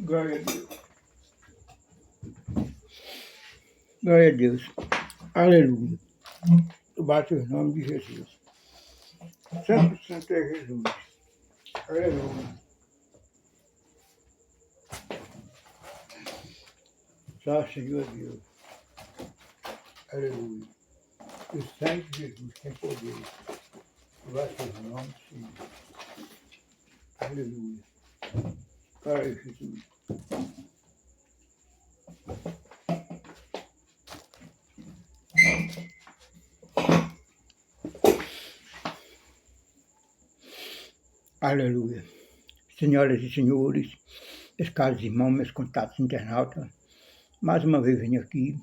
Glória a Deus. Glória a Deus. Aleluia. Eu bato o nome de Jesus. Santo, santo é Jesus. Aleluia. Só Senhor Deus. Aleluia. O sangue de Jesus tem poder. Eu bato o nome, Senhor. Aleluia. Glória a Jesus. Aleluia. Senhoras e senhores, meus caros irmãos, meus contatos internautas, mais uma vez venho aqui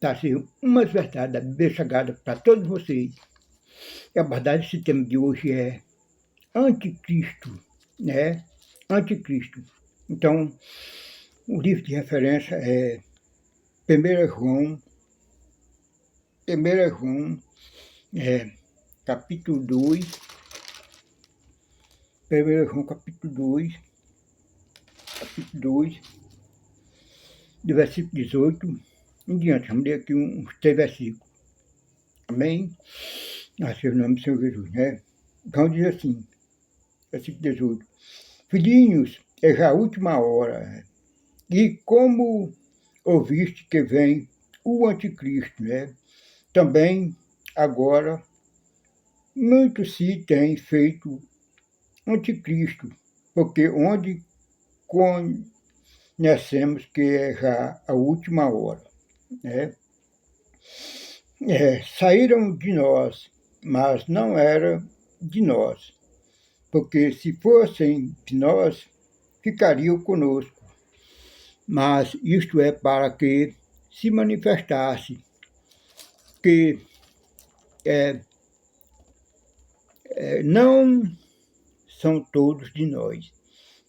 trazer umas verdades da Bíblia Sagrada para todos vocês. E a verdade desse tema de hoje é Anticristo, né? Anticristo. Então, o livro de referência é 1 João, 1 João, capítulo 2, 1 João capítulo 2, do versículo 18 em diante. Vamos ler aqui uns 3 versículos. Amém? Assim, o nome do Senhor Jesus, né? Então diz assim, versículo 18. Filhinhos, é já a última hora. E como ouviste que vem o anticristo, né? Também agora muito se tem feito anticristo, porque onde conhecemos que é já a última hora, né? Saíram de nós, mas não era de nós, porque se fossem de nós, ficariam conosco. Mas isto é para que se manifestasse que não são todos de nós.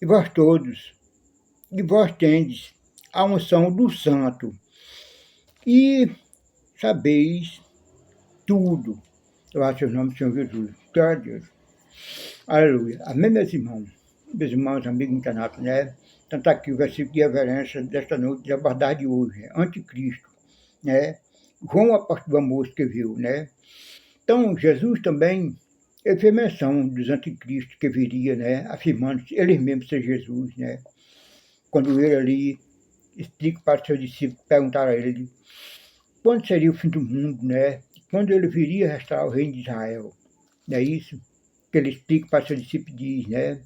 E vós tendes a unção do Santo, e sabeis tudo. Eu acho o nome do Senhor Jesus. Glória a Deus. Aleluia. Amém, meus irmãos, amigos internautas, né? Então está aqui o versículo de reverência desta noite, da verdade de hoje, Anticristo, né? João apóstolo Amor escreveu, né? Então, Jesus também, ele fez menção dos anticristos que viria, né? Afirmando que ele mesmo ser Jesus, né? Quando ele ali explica para os seus discípulos, perguntaram a ele quando seria o fim do mundo, né? Quando ele viria restaurar o reino de Israel. Não é isso? Que ele explica para os seus discípulos, diz, né?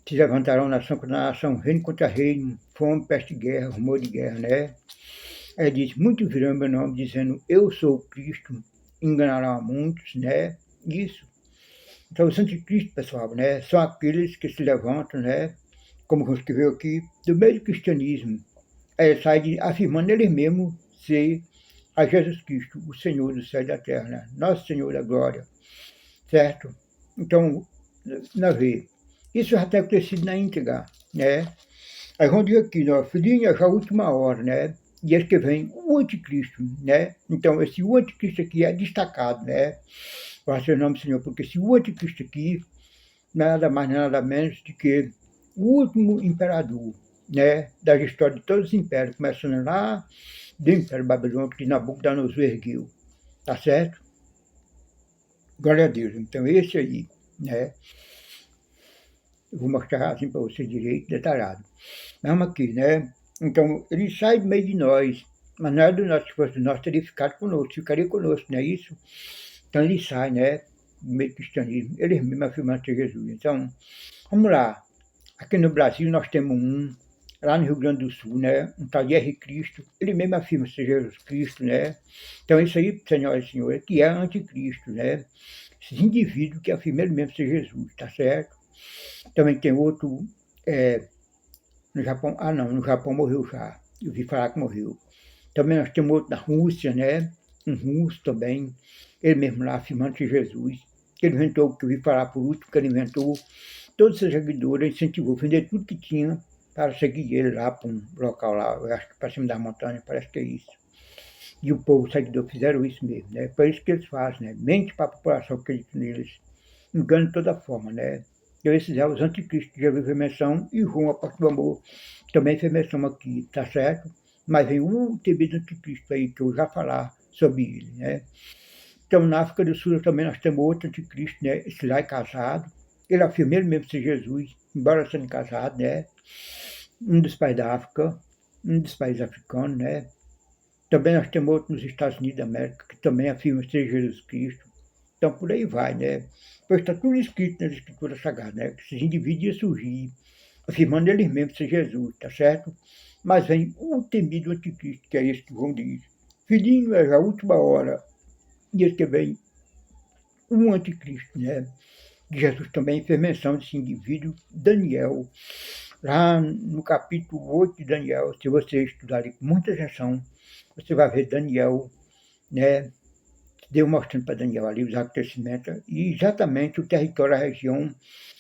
Se levantarão nação contra nação, reino contra reino, fome, peste, guerra, rumor de guerra, né? Ele diz, muitos virão meu nome dizendo, eu sou o Cristo, enganarão a muitos, né? Isso. Então, os anticristos, pessoal, né? São aqueles que se levantam, né? Como escreveu aqui, do meio do cristianismo. Ele sai afirmando ele mesmo ser a Jesus Cristo, o Senhor do céu e da terra, né? Nosso Senhor da glória, certo? Então, nós vemos. Isso já tem acontecido na íntegra, né? Aí vamos dizer aqui, ó, filhinha, já é a última hora, né? E esse que vem o anticristo, né? Então, esse o anticristo aqui é destacado, né? Para seu nome, Senhor, porque esse o anticristo aqui, nada mais, nada menos do que o último imperador, né? Da história de todos os impérios, começando lá do Império Babilônico que Nabucodonosor ergueu, tá certo? Glória a Deus. Então, esse aí, né? Eu vou mostrar assim para você direito, detalhado. Vamos aqui, né? Então, ele sai do meio de nós, mas não é do nosso, se fosse do nosso, teria ficado conosco, ficaria conosco, não é isso? Então, ele sai, né? Do meio do cristianismo, ele mesmo afirmando ser Jesus. Então, vamos lá. Aqui no Brasil nós temos lá no Rio Grande do Sul, né? Um tal de R. Cristo, ele mesmo afirma ser Jesus Cristo, né? Então, isso aí, senhoras e senhores, que é anticristo, né? Esses indivíduos que afirmam ele mesmo ser Jesus, tá certo? Também tem outro, no Japão, não, no Japão morreu já, eu vi falar que morreu. Também nós temos outro na Rússia, né? Um russo também, ele mesmo lá afirmando que Jesus, que ele inventou, que eu vi falar por último, que ele inventou, todos os seus seguidores, incentivou a vender tudo que tinha para seguir ele lá para um local lá, eu acho que para cima da montanha, parece que é isso. E o povo, os seguidores, fizeram isso mesmo, né? Por isso que eles fazem, né? Mente para a população que acredita neles, engano de toda forma, né? Então, esses é os anticristos que Jesus fez menção, e João, apóstolo do amor, também fez menção aqui, tá certo? Mas vem um temido anticristo aí, que eu já falar sobre ele, né? Então, na África do Sul também nós temos outro anticristo, né? Esse lá é casado. Ele afirma ele mesmo ser Jesus, embora sendo casado, né? Um dos países da África, um dos países africanos, né? Também nós temos outro nos Estados Unidos da América, que também afirma ser Jesus Cristo. Então, por aí vai, né? Pois está tudo escrito nas Escrituras Sagradas, né? Que esses indivíduos iam surgir, afirmando eles mesmos ser Jesus, tá certo? Mas vem o temido anticristo, que é esse que João diz. Filhinho, é a última hora. E esse que vem o anticristo, né? Jesus também fez menção desse indivíduo, Daniel. Lá no capítulo 8 de Daniel, se você estudar com muita atenção, você vai ver Daniel, né? Deus mostrando para Daniel ali os acontecimentos e exatamente o território, a região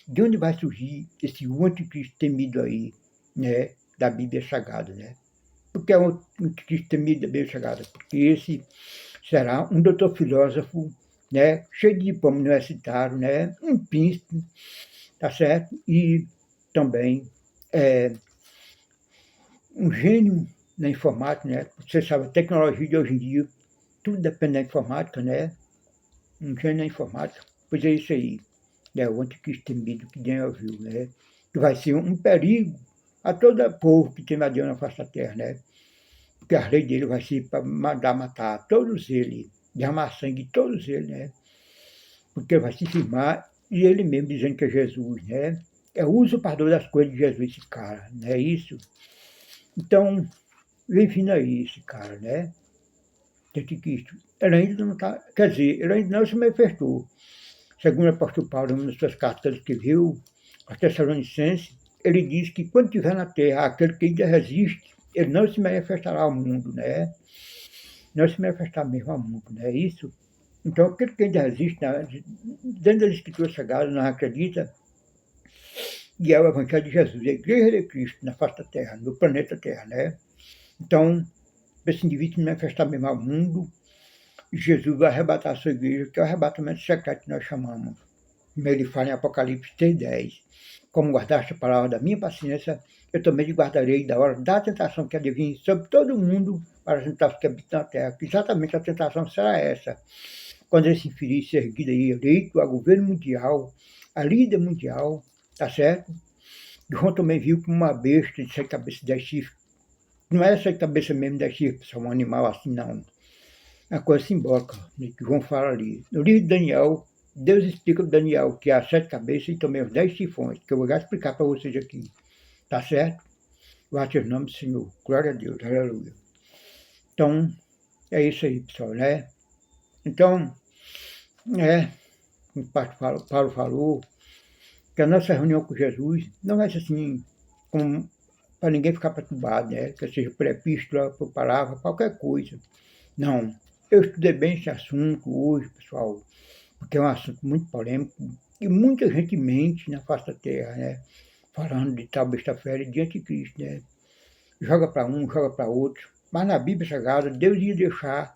de onde vai surgir esse anticristo temido aí, né? Da Bíblia Sagrada, né? Porque é um anticristo temido da Bíblia Sagrada? Porque esse será um doutor filósofo, né? Cheio de diploma universitário, né? Um príncipe, tá certo? E também um gênio na informática, né? Você sabe, a tecnologia de hoje em dia, tudo depende da informática, né? Um gênio na informática. Pois é isso aí, né? O anticristo temido que Daniel viu, né? Que vai ser um perigo a todo povo que tem Deus na face da terra, né? Porque a lei dele vai ser para mandar matar todos eles, derramar sangue de todos eles, né? Porque ele vai se firmar e ele mesmo dizendo que é Jesus, né? É o usurpador das coisas de Jesus, esse cara, não é isso? Então, vem vindo aí esse cara, né? De anticristo. Ele ainda não está, quer dizer, ele ainda não se manifestou. Segundo o apóstolo Paulo, em uma das suas cartas que ele escreveu, aos Tessalonicenses, ele diz que quando estiver na terra, aquele que ainda resiste, ele não se manifestará ao mundo, né? Não se manifestar mesmo ao mundo, não é isso? Então, aquele que ainda resiste, dentro das Escrituras Sagradas, não acredita, e é o Evangelho de Jesus, a Igreja de Cristo na face da Terra, no planeta Terra, né? Então, esse indivíduo se manifestar mesmo ao mundo, Jesus vai arrebatar a sua igreja, que é o arrebatamento secreto que nós chamamos. Como ele fala em Apocalipse 3:10. Como guardaste a palavra da minha paciência, eu também te guardarei da hora da tentação que há de vir sobre todo o mundo para tentar os que habitam na terra. Que exatamente a tentação será essa. Quando esse infeliz se erguido aí, eleito a governo mundial, a líder mundial, tá certo? João também viu como uma besta de 7 cabeças e 10 chifres. Não é 7 cabeças mesmo, 10 chifres, é um animal assim, não. É uma coisa simbólica, né, que João fala ali. No livro de Daniel, Deus explica para Daniel que há 7 cabeças e também os 10 chifões, que eu vou já explicar para vocês aqui. Tá certo? Guarde o nome do Senhor. Glória a Deus. Aleluia. Então, é isso aí, pessoal, né? Então, como o pastor Paulo falou, que a nossa reunião com Jesus não vai ser assim, para ninguém ficar perturbado, né? Que seja por epístola, por palavra, qualquer coisa. Não. Eu estudei bem esse assunto hoje, pessoal, porque é um assunto muito polêmico e muita gente mente na face da terra, né? Falando de tal besta-feira de anticristo, né? Joga para um, joga para outro. Mas na Bíblia Sagrada, Deus ia deixar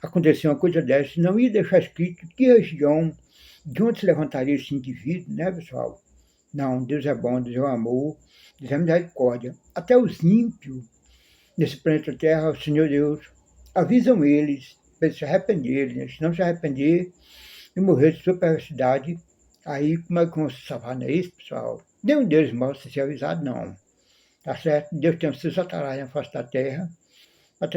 acontecer uma coisa dessa, não ia deixar escrito que região, de onde se levantaria esse indivíduo, né, pessoal? Não, Deus é bom, Deus é o amor, Deus é misericórdia. Até os ímpios nesse planeta Terra, o Senhor Deus, avisam eles para eles se arrependerem, né? Se não se arrepender e morrer de sua perversidade, aí como é que vão se salvar, não é isso, pessoal? Nenhum deles morre sem ser avisado, não. Tá certo? Deus tem os seus atalaia na face da terra, para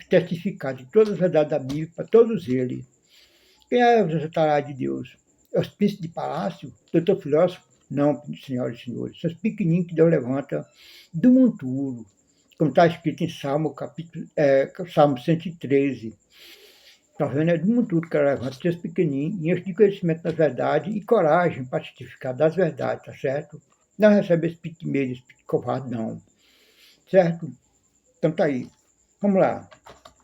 testificar de todas as verdades da Bíblia para todos eles. Quem é os atalaia de Deus? É os príncipes de palácio? Doutor filósofo? Não, senhoras e senhores. São os pequeninos que Deus levanta do monturo, como está escrito em Salmo, Salmo 113. Está vendo? É do monturo que ela levanta, seus pequenininhos, de conhecimento da verdade e coragem para testificar das verdades, tá certo? Não recebe esse pique medo, esse pique covarde, não. Certo? Então tá aí. Vamos lá.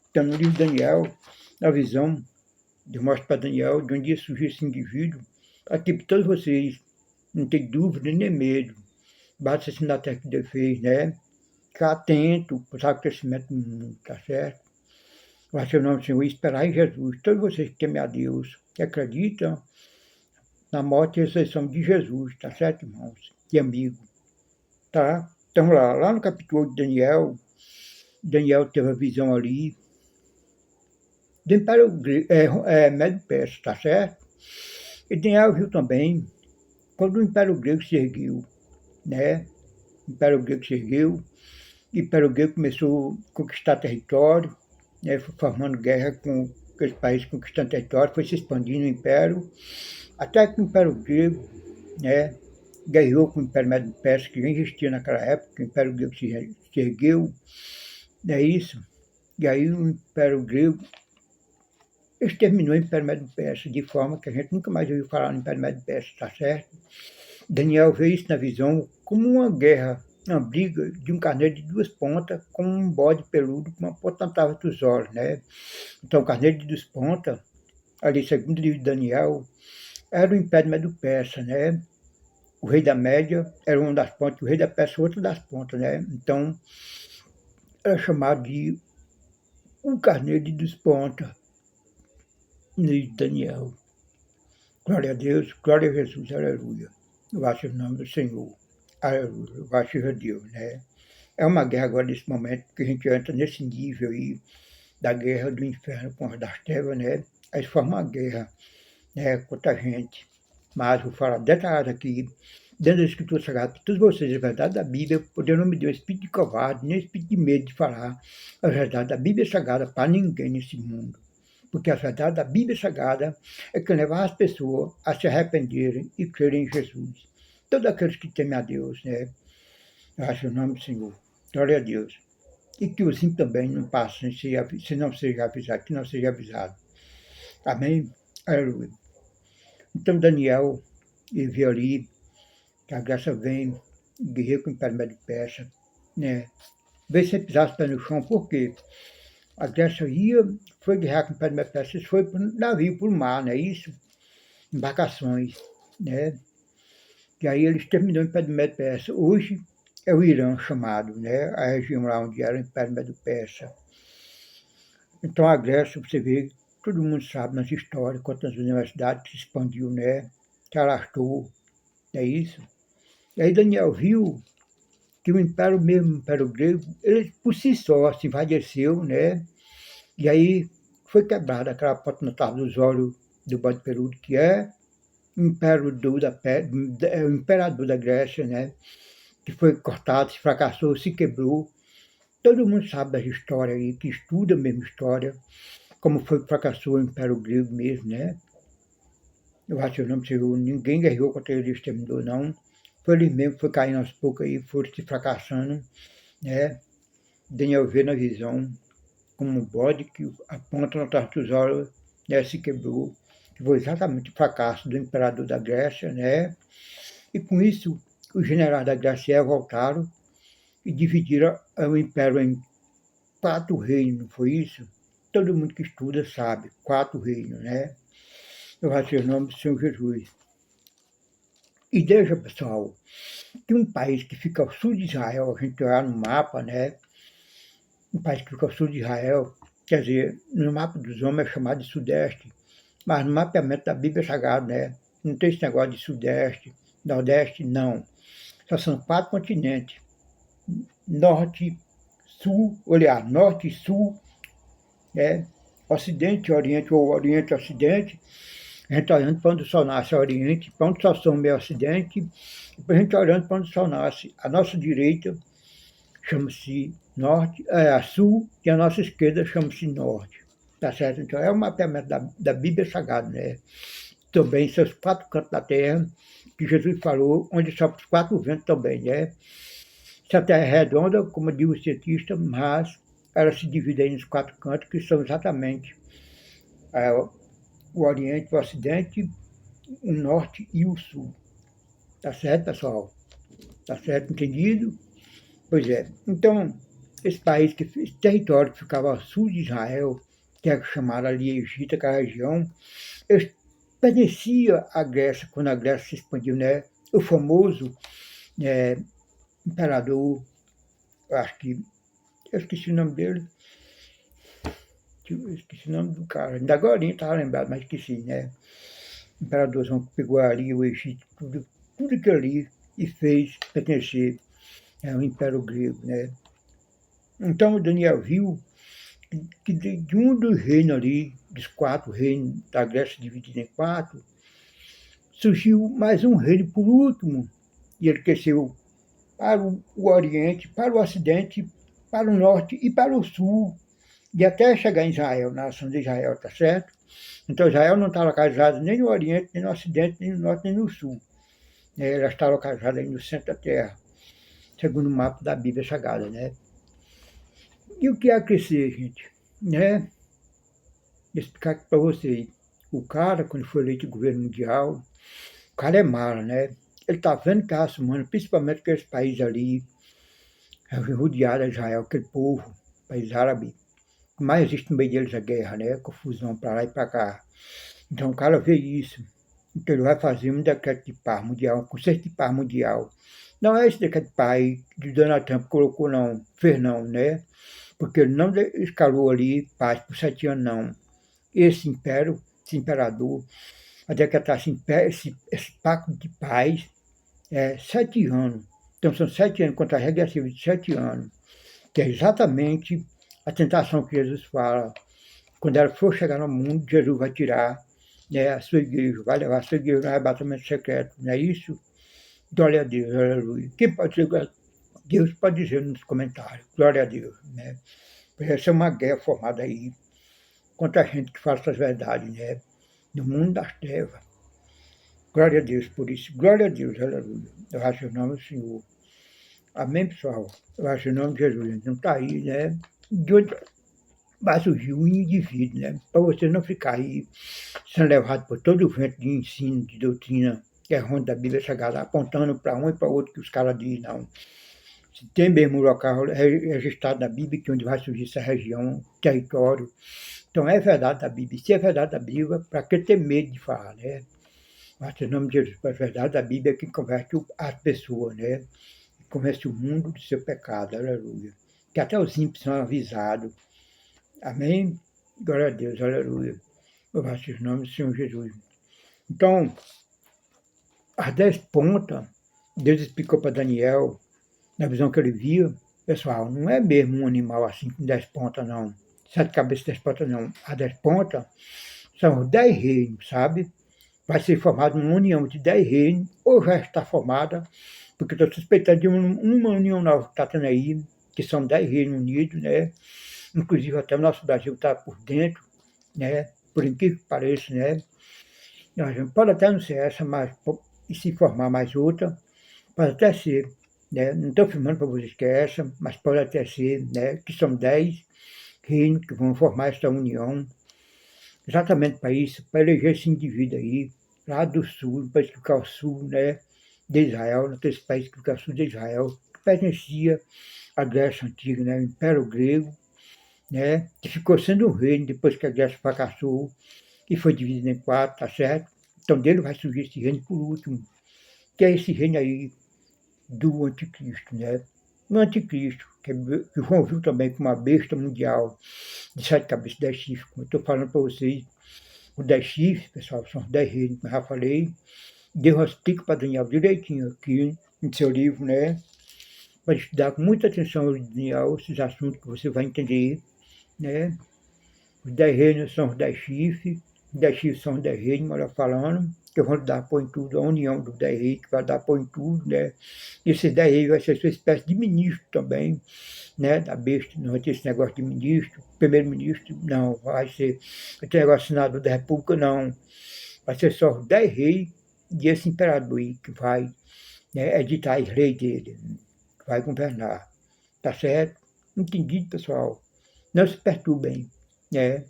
Então, no livro de Daniel, a visão, eu mostro para Daniel de onde ia surgir esse indivíduo, aqui para todos vocês, não ter dúvida nem medo. Basta assim da terra que Deus fez, né? Ficar atento para os acontecimentos do mundo, tá certo? Vai ser o nome do Senhor e esperar em Jesus. Todos vocês que temem a Deus, que acreditam na morte e ressurreição de Jesus, tá certo, irmãos e amigos? Tá? Então, lá no capítulo 8 de Daniel, Daniel teve a visão ali do Império Médio-Persa, tá certo? E Daniel viu também quando o Império Grego se ergueu, né? O Império Grego se ergueu, o Império Grego começou a conquistar território, né? Foi formando guerra com aqueles países conquistando território, foi se expandindo o Império, até que o Império Grego, né? Guerreou com o Império Médio-Persa, que já existia naquela época, o Império Grego se ergueu, é isso. E aí o Império Grego exterminou o Império Médio-Persa, de forma que a gente nunca mais ouviu falar no Império Médio-Persa, tá certo? Daniel vê isso na visão como uma guerra, uma briga de um carneiro de duas pontas com um bode peludo com uma ponta dos olhos, né? Então, o carneiro de duas pontas, ali segundo o livro de Daniel, era o Império Médio-Persa, né? O rei da Média era uma das pontas, o rei da Pérsia outra das pontas, né? Então, era chamado de um carneiro de duas pontas, no livro de Daniel. Glória a Deus, glória a Jesus, aleluia. Louvado o nome do Senhor. Aleluia, louvado seja Deus, né? É uma guerra agora nesse momento que a gente entra nesse nível aí da guerra do inferno com as das trevas, né? Aí forma uma guerra, né, contra a gente. Mas vou falar detalhado aqui, dentro da Escritura Sagrada, para todos vocês, a verdade da Bíblia, porque não me deu espírito de covarde, nem espírito de medo de falar a verdade da Bíblia Sagrada para ninguém nesse mundo. Porque a verdade da Bíblia Sagrada é que leva as pessoas a se arrependerem e crerem em Jesus. Todos aqueles que temem a Deus, né? Graças ao nome do Senhor. Glória a Deus. E que os ímpios também não passem se não seja avisado, que não seja avisado. Amém? Aleluia. Então Daniel, ele viu ali que a graça vem, guerreiro com o Império Médio-Persa, né? Vê se pisasse o pé no chão, por quê? A Grécia foi guerrear com o Império Médio-Persa, foi por navio, por mar, não é isso? Embarcações, né? E aí eles terminaram o Império Médio-Persa. Hoje é o Irã chamado, né? A região lá onde era o Império Médio-Persa. Então a Grécia, você vê, todo mundo sabe nas histórias, quantas universidades se expandiu, né? Se alastrou, é isso? E aí Daniel viu que o Império mesmo, o Império Grego, ele por si só se envaideceu, né? E aí foi quebrada aquela porta notável dos olhos do bode peludo, que é o o imperador da Grécia, né? Que foi cortado, se fracassou, se quebrou. Todo mundo sabe das histórias aí, que estuda a mesma história, como foi que fracassou o Império Grego mesmo, né? Eu acho que o nome chegou, ninguém guerreou contra ele e exterminou, não. Foi ele mesmo que foi caindo aos poucos aí, foram se fracassando, né? Daniel vê na visão como um bode que a ponta no tarso dos olhos, né, se quebrou, que foi exatamente o fracasso do imperador da Grécia, né? E com isso, os generais da Grécia voltaram e dividiram o império em 4 reinos, não foi isso? Todo mundo que estuda sabe, 4 reinos, né? Eu acho o nome do Senhor Jesus. E deixa, pessoal, que um país que fica ao sul de Israel, a gente olhar no mapa, né? Um país que fica ao sul de Israel, quer dizer, no mapa dos homens é chamado de Sudeste, mas no mapeamento da Bíblia Sagrada, né? Não tem esse negócio de Sudeste, Nordeste, não. Só são 4 continentes. Norte, Sul, olhar, Norte e Sul, né? Ocidente, Oriente ou Oriente e Ocidente. A gente está olhando para onde o Sol nasce, é Oriente, para onde o Sol some é Ocidente, e para a gente olhando para onde o Sol nasce. A nossa direita chama-se Norte, a Sul, e a nossa esquerda chama-se Norte. Tá certo? Então é o mapeamento da Bíblia Sagrada, né? Também seus 4 cantos da terra, que Jesus falou, onde sopra os 4 ventos também, né? Se a terra é redonda, como diz o cientista, mas ela se divide aí nos 4 cantos, que são exatamente o Oriente, o Ocidente, o Norte e o Sul. Tá certo, pessoal? Tá certo, entendido? Pois é. Então, esse território que ficava ao sul de Israel, que é chamado ali Egito, aquela região, eles pertencia à Grécia, quando a Grécia se expandiu, né? O famoso imperador, eu esqueci o nome dele, eu esqueci o nome do cara, ainda agora eu estava lembrado, mas esqueci, né? Imperadorzão que pegou ali o Egito, tudo que ali e fez pertencer ao Império Grego, né? Então Daniel viu que de um dos reinos ali, dos 4 reinos da Grécia divididos em 4, surgiu mais um reino por último, e ele cresceu para o Oriente, para o Ocidente, para o Norte e para o Sul, e até chegar em Israel, na nação de Israel, tá certo? Então Israel não está localizado nem no Oriente, nem no Ocidente, nem no Norte, nem no Sul. Ela está localizada aí no centro da Terra, segundo o mapa da Bíblia Sagrada, né? E o que é crescer, gente? Né? Vou explicar aqui para vocês. O cara, quando foi eleito governo mundial, o cara é mala, né? Ele tá vendo que a raça humana, principalmente aqueles países ali, rodeados de Israel, aquele povo, país árabe, mais existe no meio deles a guerra, né? Confusão para lá e para cá. Então o cara vê isso. Então ele vai fazer um decreto de paz mundial, um conceito de paz mundial. Não é esse decreto de paz aí que o Donald Trump colocou, não, fez não, né? Porque ele não escalou ali paz por 7 anos, não. Esse império, esse imperador, vai decretar esse pacto de paz 7 anos. Então são 7 anos, contra a regressiva de 7 anos, que é exatamente a tentação que Jesus fala. Quando ela for chegar no mundo, Jesus vai tirar, né, a sua igreja, vai levar a sua igreja no arrebatamento secreto. Não é isso? Glória a Deus, aleluia. Quem pode dizer glória a Deus pode dizer nos comentários. Glória a Deus. Né? Essa é uma guerra formada aí contra a gente que fala essas verdades, né? No mundo das trevas. Glória a Deus por isso. Glória a Deus, aleluia. Eu acho o nome do Senhor. Amém, pessoal? Eu acho o nome de Jesus. Então tá aí, né? De onde vai surgir um indivíduo, né? Para você não ficar aí sendo levado por todo o vento de ensino, de doutrina errante da Bíblia Sagrada, apontando para um e para outro que os caras dizem, não. Se tem mesmo um local registrado na Bíblia que onde vai surgir essa região, território. Então é verdade da Bíblia. Se é verdade da Bíblia, para que ter medo de falar, né? Mas em nome de Jesus, para a verdade da Bíblia é que converte as pessoas, né? Convence o mundo do seu pecado, aleluia. Que até os ímpios são avisados. Amém? Glória a Deus, aleluia. Louvado seja o nome do Senhor Jesus. Então, as 10 pontas, Deus explicou para Daniel, na visão que ele via, pessoal, não é mesmo um animal assim com 10 pontas, não. 7 cabeças, 10 pontas, não. As 10 pontas são os 10 reinos, sabe? Vai ser formada uma união de 10 reinos, ou já está formada, porque estou suspeitando de uma união nova que está tendo aí, que são 10 reinos unidos, né? Inclusive até o nosso Brasil está por dentro, né? Por incrível que pareça, né? Pode até não ser essa, mas e se formar mais outra, pode até ser, né? Não estou afirmando para vocês que é essa, mas pode até ser, né? Que são 10 reinos que vão formar essa união, exatamente para isso, para eleger esse indivíduo aí, lá do sul, para explicar o sul, né? De Israel, naquele país que fica ao sul de Israel, que pertencia à Grécia Antiga, né? O Império Grego, né? Que ficou sendo um reino depois que a Grécia fracassou e foi dividido em 4, tá certo? Então dele vai surgir esse reino por último, que é esse reino aí do anticristo, né? O anticristo, que João viu também como uma besta mundial de 7 cabeças, 10 chifres, como eu estou falando para vocês. Os 10 chifres, pessoal, são os 10 reinos, como eu já falei. Deus explica para Daniel direitinho aqui no seu livro, né? Para estudar com muita atenção, Daniel, esses assuntos que você vai entender, né? Os 10 reinos são os 10 chifres, os 10 chifres são os 10 reinos, melhor falando, que vão dar apoio em tudo, a união dos 10 reis, que vai dar apoio em tudo, né? E esses 10 reis vai ser sua espécie de ministro também, né? Da besta, não vai ter esse negócio de ministro, primeiro-ministro, não, vai ser, vai ter negócio de senador da república, não. Vai ser só os 10 reis e esse imperador aí que vai, né, editar as leis dele, que vai governar. Tá certo? Entendido, pessoal? Não se perturbem, né?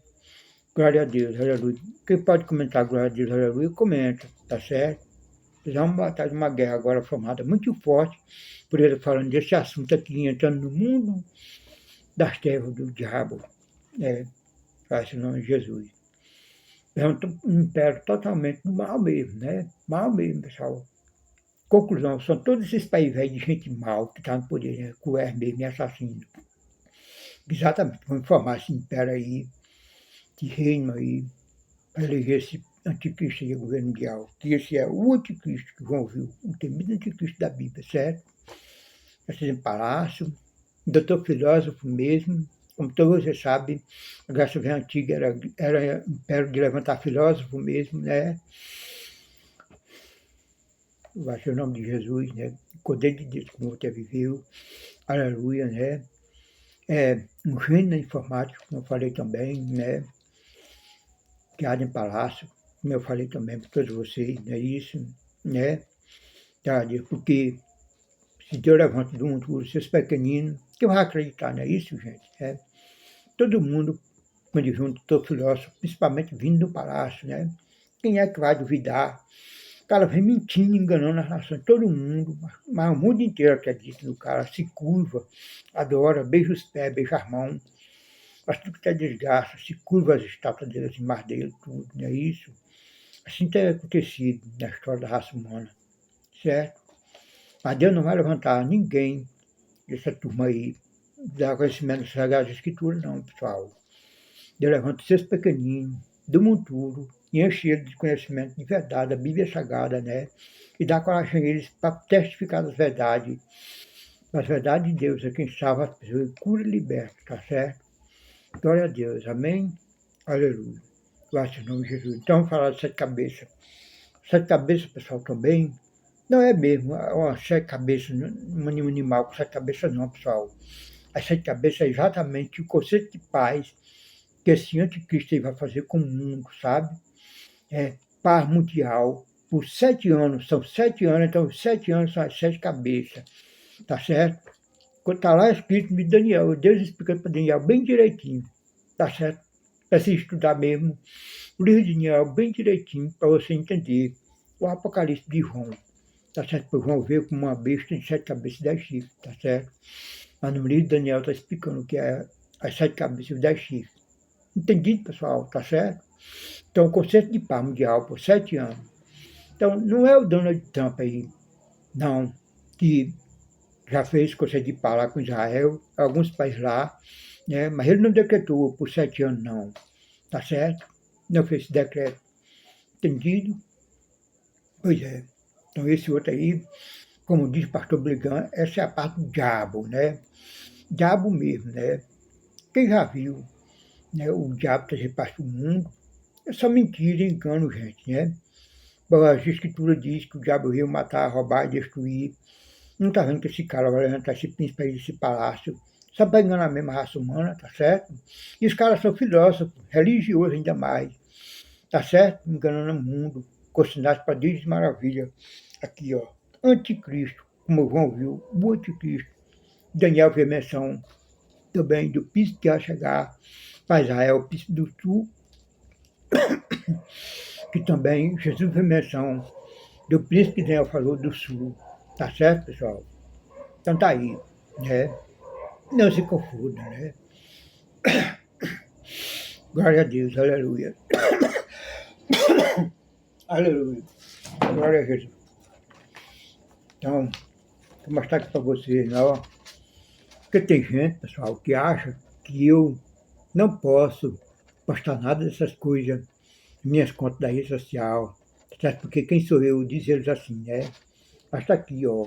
Glória a Deus, aleluia. Quem pode comentar glória a Deus, aleluia, comenta, tá certo? Nós vamos batalhar uma guerra agora formada muito forte, por ele falando desse assunto aqui, entrando no mundo das trevas do diabo. Faz o nome de Jesus. É um império totalmente do mal mesmo, né? Mal mesmo, pessoal. Conclusão, são todos esses países aí de gente mal que está no poder, né? Cruel mesmo e assassino. Exatamente, vamos formar esse império aí, esse reino aí, para eleger anticristo e governo mundial, que esse é o anticristo que vão ouvir, o temido anticristo da Bíblia, certo? Assim, em palácio, doutor filósofo mesmo, como todos vocês sabem, a Grécia Velha Antiga era império de levantar filósofo mesmo, né? Vai ser o nome de Jesus, né? O poder de Deus como você viveu, aleluia, né? Um gênio informático, como eu falei também, né? Criado em palácio, como eu falei também para todos vocês, não é isso, né? Tá, porque se Deus levanta do mundo os seus pequeninos, que vai acreditar, não é isso, gente? Todo mundo, quando junto, todo filósofo, principalmente vindo do palácio, né? Quem é que vai duvidar? O cara vem mentindo, enganando as nações, todo mundo, mas o mundo inteiro acredita no cara, se curva, adora, beija os pés, beija as mãos, faz tudo que é desgraça, se curva as estátuas dele, as imagens dele, tudo, não é isso? Assim tem acontecido na história da raça humana, certo? Mas Deus não vai levantar ninguém dessa turma aí, dar conhecimento das Sagradas Escrituras, não, pessoal. Deus levanta os seus pequeninos, do monturo, e enche eles de conhecimento de verdade, da Bíblia Sagrada, né? E dá coragem a eles para testificar das verdades de Deus, é quem salva as pessoas, cura e liberta, tá certo? Glória a Deus, amém? Aleluia. Graças ao nome de Jesus. Então, vamos falar de sete cabeças. Sete cabeças, pessoal, também, não é mesmo uma sete cabeças, um animal com sete cabeças, não, pessoal. As sete cabeças é exatamente o conceito de paz que esse anticristo vai fazer com o mundo, sabe? Paz mundial, por 7 anos, são 7 anos, então 7 anos são as sete cabeças, tá certo? Quando está lá escrito de Daniel, Deus explicando para Daniel bem direitinho, tá certo? Para se estudar mesmo o livro de Daniel bem direitinho, para você entender o Apocalipse de João, tá certo? Porque João veio como uma besta de 7 cabeças e 10 chifres, tá certo? Mas no livro de Daniel está explicando o que é as 7 cabeças e 10 chifres. Entendido, pessoal? Tá certo? Então, o conceito de paz mundial por 7 anos. Então, não é o Donald Trump aí, não, que já fez conceito de paz lá com Israel, alguns países lá, né? Mas ele não decretou por 7 anos, não. Tá certo? Não fez esse decreto. Entendido? Pois é. Então, esse outro aí, como diz o pastor Brigant, essa é a parte do diabo, né? Diabo mesmo, né? Quem já viu, né, o diabo trazer paz para o mundo, é só mentira e engano, gente, né? Bom, a escritura diz que o diabo veio matar, roubar e destruir. Não está vendo que esse cara vai levantar esse príncipe aí desse palácio, só para enganar a mesma raça humana, tá certo? E os caras são filósofos, religiosos ainda mais, tá certo? Enganando o mundo, com sinais para Deus de maravilha. Aqui, ó, anticristo, como o João viu, o anticristo. Daniel fez menção também do príncipe que ia chegar para Israel, o príncipe do sul, que também Jesus fez menção do príncipe que Daniel falou do sul. Tá certo, pessoal? Então tá aí, né? Não se confunda, né? Glória a Deus, aleluia. Aleluia. Glória a Jesus. Então, vou mostrar aqui para vocês, ó. Porque tem gente, pessoal, que acha que eu não posso postar nada dessas coisas nas minhas contas da rede social. Certo? Porque quem sou eu? Diz eles assim, né? Mas tá aqui, ó.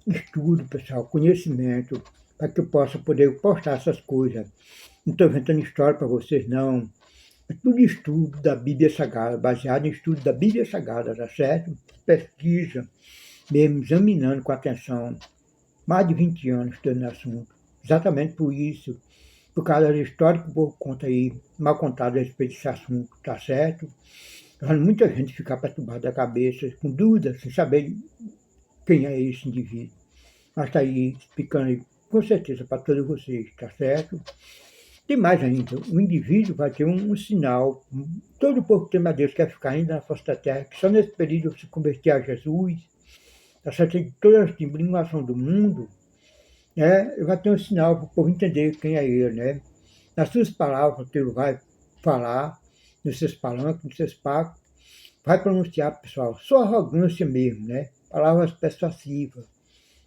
Estudo, pessoal, conhecimento, para que eu possa poder postar essas coisas. Não estou inventando história para vocês, não. É tudo estudo da Bíblia Sagrada, baseado em estudo da Bíblia Sagrada, tá certo? Pesquisa, mesmo examinando com atenção. Mais de 20 anos estudando assunto. Exatamente por isso, por causa da história que o povo conta aí, mal contado a respeito desse assunto, tá certo? Faz muita gente ficar perturbada da cabeça, com dúvidas, sem saber quem é esse indivíduo. Mas está aí explicando aí, com certeza para todos vocês, tá certo? Tem mais ainda, o indivíduo vai ter um sinal. Todo o povo que tem a Deus quer ficar ainda na face da terra, que só nesse período se converter a Jesus, tá certo? De toda a discriminação do mundo, né? Vai ter um sinal para o povo entender quem é ele, né? Nas suas palavras que ele vai falar, nos seus palanques, nos seus pactos, vai pronunciar, pessoal, só arrogância mesmo, né? Palavras persuasivas,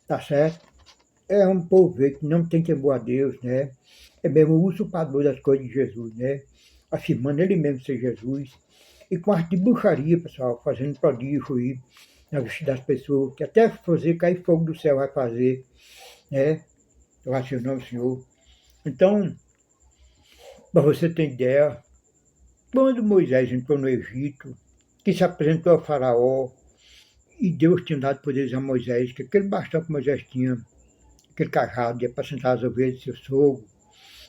tá certo? É um povo que não tem temor a Deus, né? É mesmo o usurpador das coisas de Jesus, né? Afirmando ele mesmo ser Jesus. e com arte de bruxaria, pessoal, fazendo prodígio aí na vista das pessoas, que até fazer cair fogo do céu vai fazer, né? Eu acho o nome do Senhor. Então, para você ter ideia, quando Moisés entrou no Egito, que se apresentou ao faraó, e Deus tinha dado poderes a Moisés, que aquele bastão que Moisés tinha, aquele cajado de apacentar as ovelhas de seu sogro,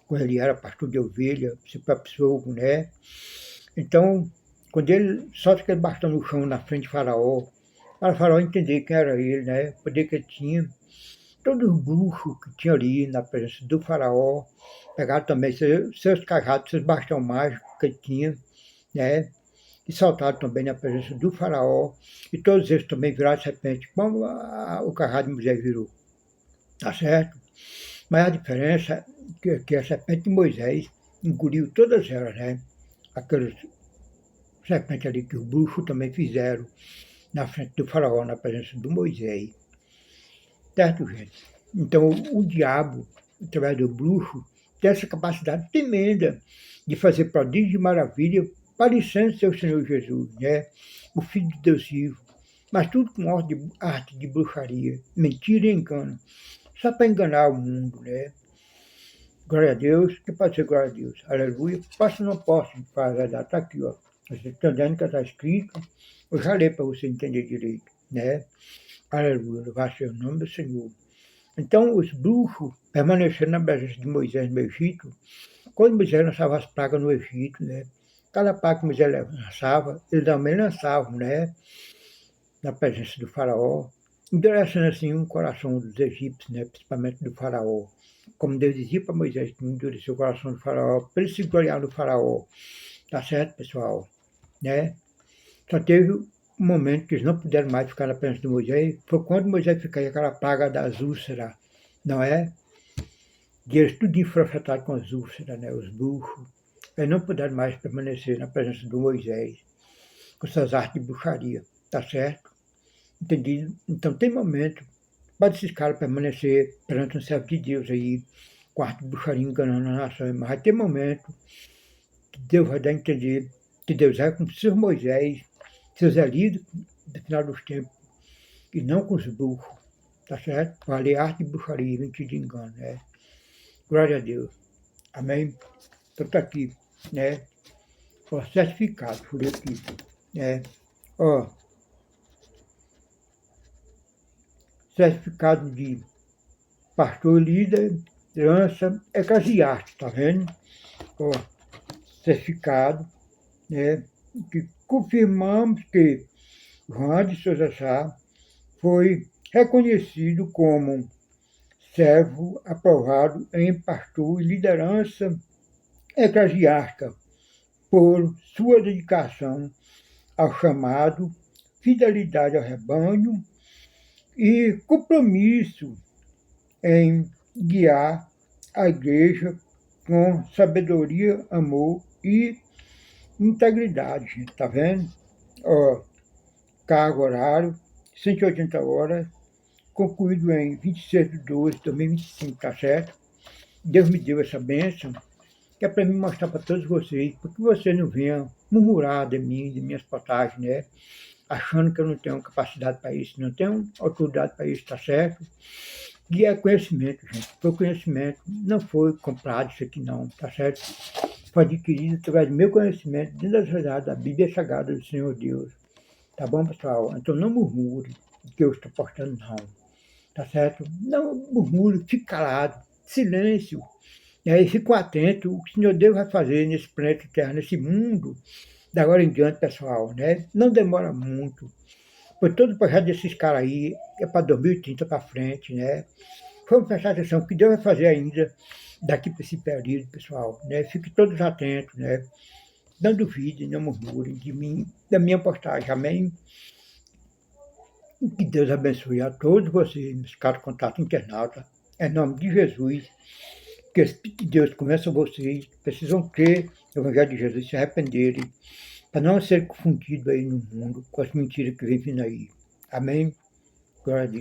quando ele era pastor de ovelha, seu próprio sogro, né? Então, quando ele solta aquele bastão no chão na frente do faraó, para o faraó entender quem era ele, né? O poder que ele tinha. Todos os bruxos que tinham ali na presença do faraó, pegaram também seus cajados, seus bastão mágicos que ele tinha, né? E saltaram também na presença do faraó, e todos eles também viraram serpente, como o cajado de Moisés virou. Tá certo? Mas a diferença é que a serpente de Moisés engoliu todas elas, né? Aquelas serpentes ali que os bruxos também fizeram na frente do faraó, na presença do Moisés. Certo, gente? Então, o diabo, através do bruxo, tem essa capacidade tremenda de fazer prodígio e maravilha, parecendo ser o Senhor Jesus, né? O Filho de Deus vivo. Mas tudo com arte de bruxaria, mentira e engano. Só para enganar o mundo, né? Glória a Deus, que pode ser glória a Deus. Aleluia. Posso ou não posso falar a verdade? Está aqui, ó. Você está entendendo que está escrito? Eu já li para você entender direito, né? Aleluia, louvado seja o nome do Senhor. Então, os bruxos permaneceram na presença de Moisés no Egito, quando Moisés lançava as pragas no Egito, né? Cada praga que Moisés lançava, eles também lançavam, né? Na presença do faraó, endurecendo assim o coração dos egípcios, né? Principalmente do faraó. Como Deus dizia para Moisés, que endureceu o coração do faraó, para ele se gloriar no faraó. Tá certo, pessoal? Né? Só teve um momento que eles não puderam mais ficar na presença de Moisés, foi quando Moisés ficou aquela praga das úlceras, não é? E eles tudo foram afetados com as úlceras, né? Os bruxos. Eles não puderam mais permanecer na presença de Moisés, com suas artes de bruxaria, tá certo? Entendido? Então tem momento para esses caras permanecer perante um servo de Deus aí, com arte de bruxaria enganando a nação, mas vai ter momento que Deus vai dar a entender que Deus é com o Senhor Moisés, seus elidos do final dos tempos, e não com os bruxos, tá certo? Valer arte de bruxaria, mentira de engano, né? Glória a Deus. Amém? Então está aqui, né? Ó, certificado, por aqui, né? Ó, certificado de pastor, líder, liderança, eclesiástico, tá vendo? Ó, certificado, né? Que confirmamos que João de Souza Sá foi reconhecido como servo aprovado em pastor e liderança eclesiástica por sua dedicação ao chamado, fidelidade ao rebanho e compromisso em guiar a igreja com sabedoria, amor e integridade, gente, tá vendo? Ó, cargo horário, 180 horas, concluído em 26 de 12 de 2025, tá certo? Deus me deu essa bênção, que é para mim mostrar para todos vocês, para que vocês não venham murmurar de mim, de minhas postagens, né? Achando que eu não tenho capacidade para isso, não tenho autoridade para isso, tá certo? E é conhecimento, gente. Foi conhecimento, não foi comprado isso aqui não, tá certo? Foi adquirido através do meu conhecimento, dentro das verdades da Bíblia Sagrada do Senhor Deus. Tá bom, pessoal? Então não murmure do que eu estou postando, não. Tá certo? Não murmure, fique calado, silêncio. E aí fico atento o que o Senhor Deus vai fazer nesse planeta Terra, nesse mundo, da agora em diante, pessoal, né? Não demora muito. Pois todo o projeto desses caras aí é para 2030 para frente, né? Vamos prestar atenção o que Deus vai fazer ainda daqui para esse período, pessoal, né? Fiquem todos atentos, né? Não duvidem, não murmurem de mim, da minha postagem, amém? Que Deus abençoe a todos vocês, meus caros contatos internautas, em nome de Jesus. Que o Espírito de Deus convença vocês, precisam crer no Evangelho de Jesus e se arrependerem, para não ser confundido aí no mundo com as mentiras que vem vindo aí. Amém? Glória a Deus.